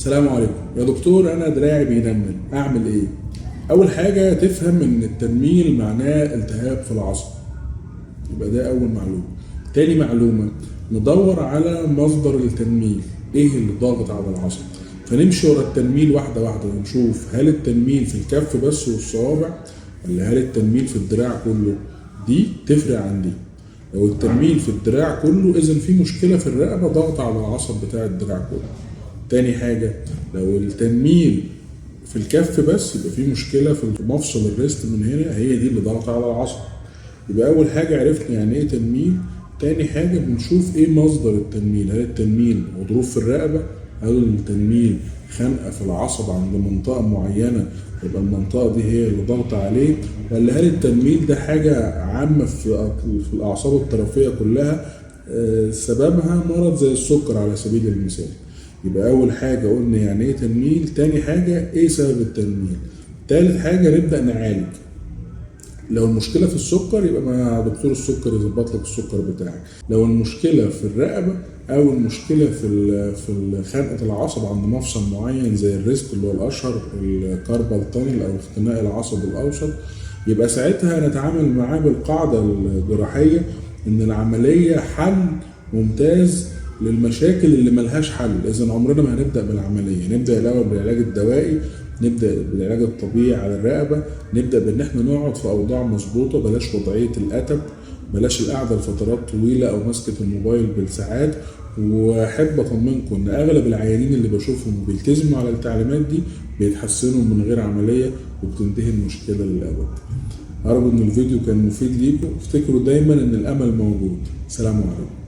السلام عليكم يا دكتور، انا دراعي بينمل، اعمل ايه؟ اول حاجه تفهم ان التنميل معناه التهاب في العصب، يبقى ده اول معلومه. تاني معلومه، ندور على مصدر التنميل، ايه اللي ضاغط على العصب، فنمشي ورا التنميل واحده واحده ونشوف هل التنميل في الكف بس والصوابع ولا هل التنميل في الدراع كله. دي تفرق عن دي. لو التنميل في الدراع كله اذا في مشكله في الرقبه، ضغط على العصب بتاع الدراع كله. تاني حاجة، لو التنميل في الكف بس يبقى في مشكلة في مفصل الريست من هنا، هي دي اللي ضغط على العصب. يبقى أول حاجة عرفنا يعني إيه تنميل. تاني حاجة بنشوف إيه مصدر التنميل، هل التنميل غضروف في الرقبة، هل التنميل خنقة في العصب عند منطقة معينة يبقى المنطقة دي هي اللي ضغط عليه، ولا هل التنميل ده حاجة عامة في الأعصاب الطرفية كلها، سببها مرض زي السكر على سبيل المثال. يبقى أول حاجة قلنا يعني إيه تنميل، تاني حاجة إيه سبب التنميل، تالت حاجة نبدأ نعالج. لو المشكلة في السكر يبقى مع دكتور السكر يظبط لك السكر بتاعك. لو المشكلة في الرقبة أو المشكلة في خنقة العصب عند مفصل معين زي الريست اللي هو الأشهر، الكاربال تانل أو اختناق العصب الأوسط، يبقى ساعتها نتعامل معاه بالقاعدة الجراحية إن العملية حل ممتاز للمشاكل اللي ملهاش حل. إذا عمرنا ما هنبدأ بالعملية، نبدأ الأول بالعلاج الدوائي، نبدأ بالعلاج الطبيعي على الرقبة، نبدأ بإن احنا نقعد في أوضاع مظبوطة، بلاش وضعية القتب، بلاش القعدة لفترات طويلة أو مسكة الموبايل بالساعات. وأحب أطمنكم إن أغلب العيانين اللي بشوفهم بيلتزموا على التعليمات دي بيتحسنوا من غير عملية وبتنتهي المشكلة للأبد. أرجو إن الفيديو كان مفيد ليكم، افتكروا دايما إن الأمل موجود. سلام عليكم.